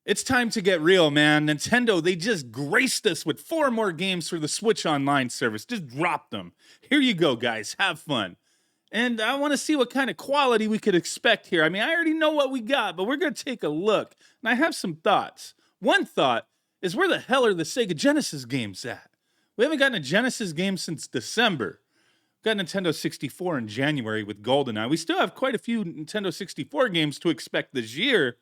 It's time to get real, man. Nintendo, they just graced us with 4 more games for the Switch Online service. Just drop them. Here you go, guys. Have fun. And I want to see what kind of quality we could expect here. I mean, I already know what we got, but we're going to take a look. And I have some thoughts. One thought is, where the hell are the Sega Genesis games at? We haven't gotten a Genesis game since December. Got Nintendo 64 in January with GoldenEye. We still have quite a few Nintendo 64 games to expect this year,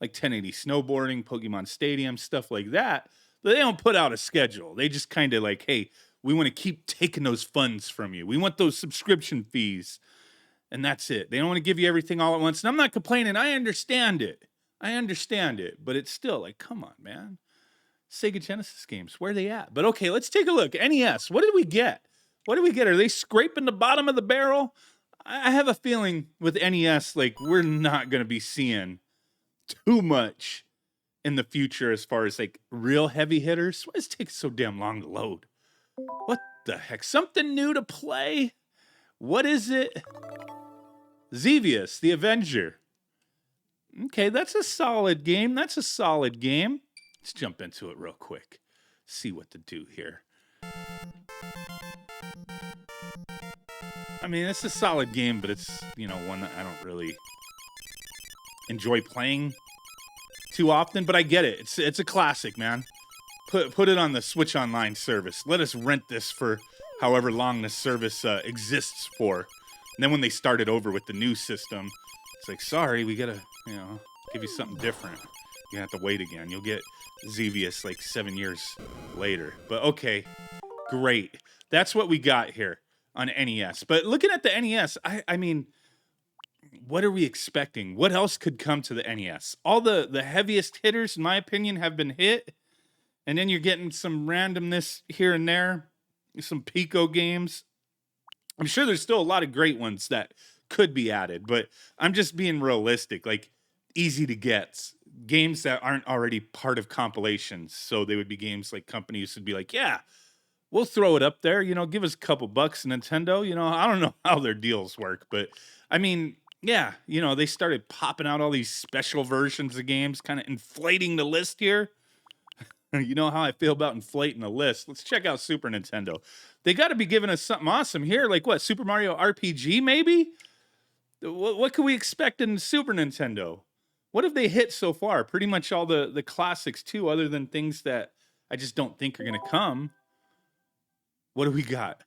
like 1080 snowboarding, Pokemon Stadium, stuff like that. But they don't put out a schedule. They just kind of like, hey, we want to keep taking those funds from you. We want those subscription fees. And that's it. They don't want to give you everything all at once. And I'm not complaining. I understand it. But it's still like, come on, man. Sega Genesis games, where are they at? But okay, let's take a look. NES, what did we get? Are they scraping the bottom of the barrel? I have a feeling with NES, like, we're not going to be seeing too much in the future as far as like real heavy hitters. Why does it take so damn long to load? What the heck? Something new to play? What is it? Xevious, the Avenger. Okay, that's a solid game. Let's jump into it real quick. See what to do here. I mean, it's a solid game, but it's, one that I don't really enjoy playing too often, but I get it. It's a classic, man. Put it on the Switch Online service. Let us rent this for however long this service exists for. And then when they start it over with the new system, it's like, sorry, we gotta, give you something different. You're gonna have to wait again. You'll get Xevious like 7 years later. But okay, great. That's what we got here on NES. But looking at the NES, I mean, what are we expecting? What else could come to the NES? All the heaviest hitters, in my opinion, have been hit. And then you're getting some randomness here and there. Some Pico games. I'm sure there's still a lot of great ones that could be added. But I'm just being realistic. Like, easy to get. Games that aren't already part of compilations. So they would be games like companies would be like, yeah, we'll throw it up there. Give us a couple bucks, Nintendo. I don't know how their deals work. But, I mean... yeah, they started popping out all these special versions of games, kind of inflating the list here. You know how I feel about inflating the list. Let's check out Super Nintendo. They got to be giving us something awesome here. Like what, Super Mario RPG maybe? What can we expect in Super Nintendo? What have they hit so far? Pretty much all the classics too, other than things that I just don't think are going to come. What do we got?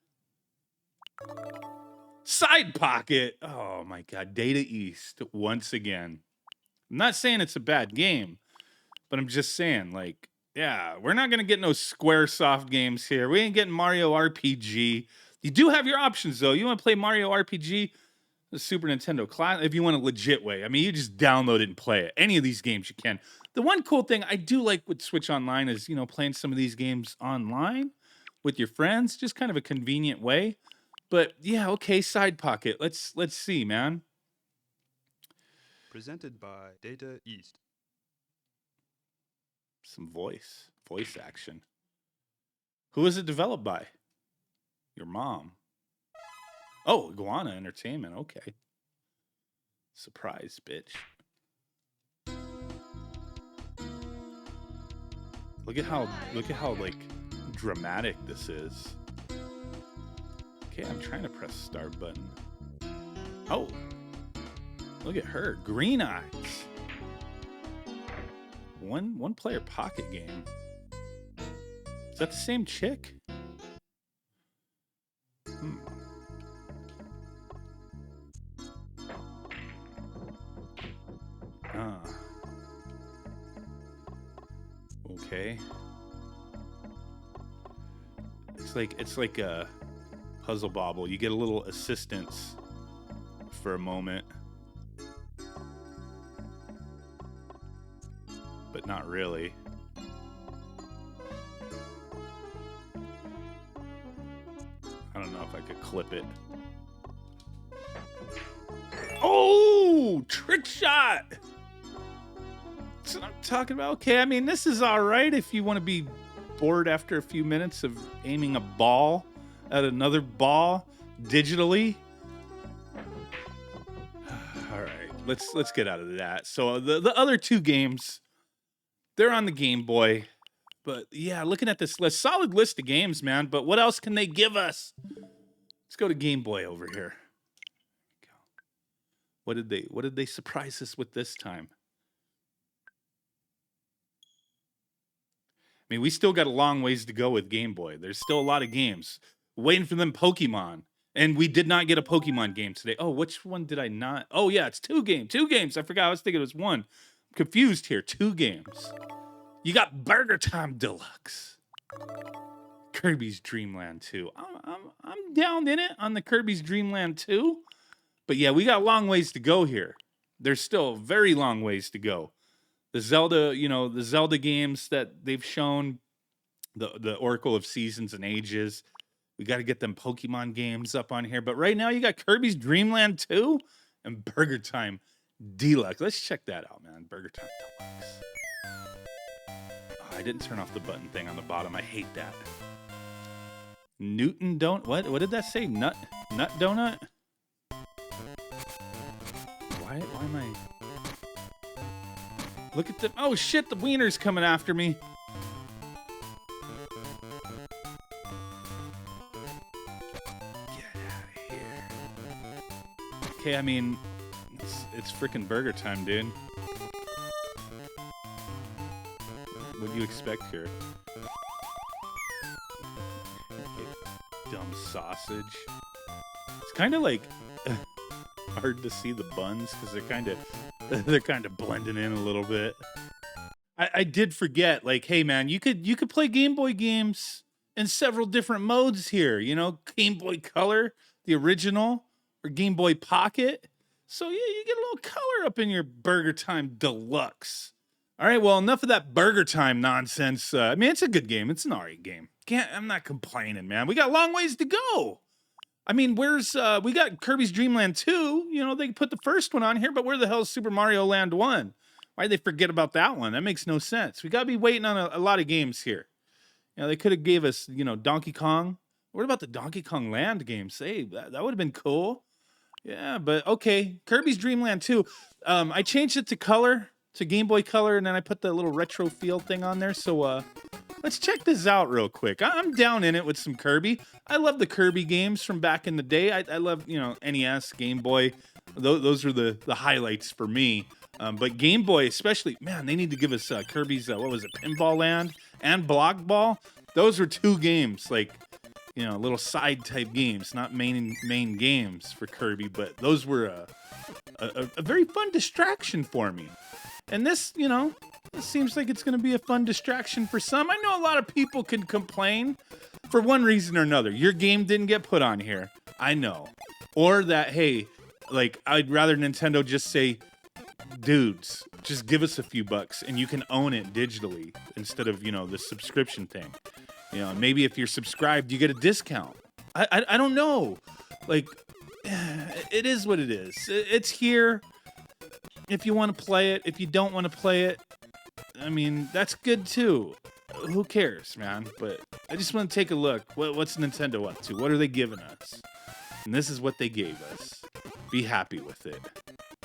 Side Pocket. Oh my God. Data East once again. I'm not saying it's a bad game, but I'm just saying, like, yeah, we're not going to get no Squaresoft games here. We ain't getting Mario RPG. You do have your options, though. You want to play Mario RPG, the Super Nintendo class, if you want a legit way. I mean, you just download it and play it. Any of these games you can. The one cool thing I do like with Switch Online is, playing some of these games online with your friends. Just kind of a convenient way. But yeah, okay, Side Pocket. Let's see, man. Presented by Data East. Some voice action. Who is it developed by? Your mom. Oh, Iguana Entertainment. Okay. Surprise, bitch. Look at how like dramatic this is. Okay, I'm trying to press start button. Oh, look at her, Green Eyes. One player pocket game. Is that the same chick? Okay. It's like a Puzzle Bobble. You get a little assistance for a moment, but not really. I don't know if I could clip it. Oh, trick shot! That's what I'm talking about. Okay, I mean, this is all right if you want to be bored after a few minutes of aiming a ball at another ball digitally. All right, let's get out of that. So the other two games They're on the Game Boy. But yeah, looking at this list, solid list of games, man. But what else can they give us? Let's go to Game Boy over here. What did they surprise us with this time? I mean, we still got a long ways to go with Game Boy. There's still a lot of games. Waiting for them Pokemon. And we did not get a Pokemon game today. Oh, which one did I not? Oh, yeah, it's 2 games. 2 games. I forgot. I was thinking it was 1. I'm confused here. 2 games. You got Burger Time Deluxe. Kirby's Dream Land 2. I'm down in it on the Kirby's Dream Land 2. But yeah, we got a long ways to go here. There's still a very long ways to go. The Zelda, the Zelda games that they've shown, the Oracle of Seasons and Ages. We got to get them Pokemon games up on here. But right now, you got Kirby's Dream Land 2 and Burger Time Deluxe. Let's check that out, man. Burger Time Deluxe. Oh, I didn't turn off the button thing on the bottom. I hate that. Newton Donut. What did that say? Nut Donut? Why am I... Look at the... Oh, shit, the wiener's coming after me. Get out of here. Okay, I mean, it's freaking burger time, dude. What do you expect here? Dumb sausage. It's kind of like... hard to see the buns because they're kind of blending in a little bit. I did forget, like, hey man, you could play Game Boy games in several different modes here. Game Boy Color, the original, or Game Boy Pocket. So yeah, you get a little color up in your Burger Time Deluxe. All right, well, enough of that Burger Time nonsense. I mean, it's a good game. It's an alright game. I'm not complaining, man. We got a long ways to go. I mean, we got Kirby's Dream Land 2. They put the first one on here, but where the hell is Super Mario Land 1? Why'd they forget about that one? That makes no sense. We got to be waiting on a lot of games here. They could have gave us, Donkey Kong. What about the Donkey Kong Land games? Hey, that would have been cool. Yeah, but okay. Kirby's Dream Land 2. I changed it to color, to Game Boy Color, and then I put the little retro feel thing on there. So, let's check this out real quick. I'm down in it with some Kirby. I love the Kirby games from back in the day. I love, NES, Game Boy. Those were the highlights for me. But Game Boy especially, man, they need to give us Kirby's, Pinball Land and Block Ball. Those were 2 games, like, little side type games, not main games for Kirby. But those were a very fun distraction for me. And this, it seems like it's going to be a fun distraction for some. I know a lot of people can complain for one reason or another. Your game didn't get put on here. I know. Or that, hey, like, I'd rather Nintendo just say, dudes, just give us a few bucks and you can own it digitally instead of, the subscription thing. Maybe if you're subscribed, you get a discount. I don't know. Like, it is what it is. It's here. If you want to play it, if you don't want to play it, I mean, that's good too. Who cares, man? But I just want to take a look. What's Nintendo up to? What are they giving us? And this is what they gave us. Be happy with it,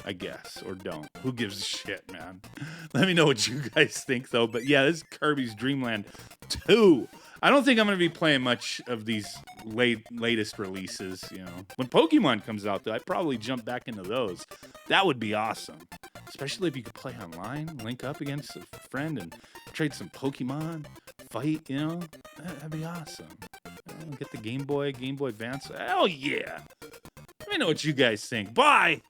I guess, or don't. Who gives a shit, man? Let me know what you guys think, though. But yeah, this is Kirby's Dream Land 2. I don't think I'm going to be playing much of these latest releases, When Pokemon comes out, though, I'd probably jump back into those. That would be awesome. Especially if you could play online, link up against a friend and trade some Pokemon, fight, That'd be awesome. Get the Game Boy Advance. Hell yeah. Let me know what you guys think. Bye!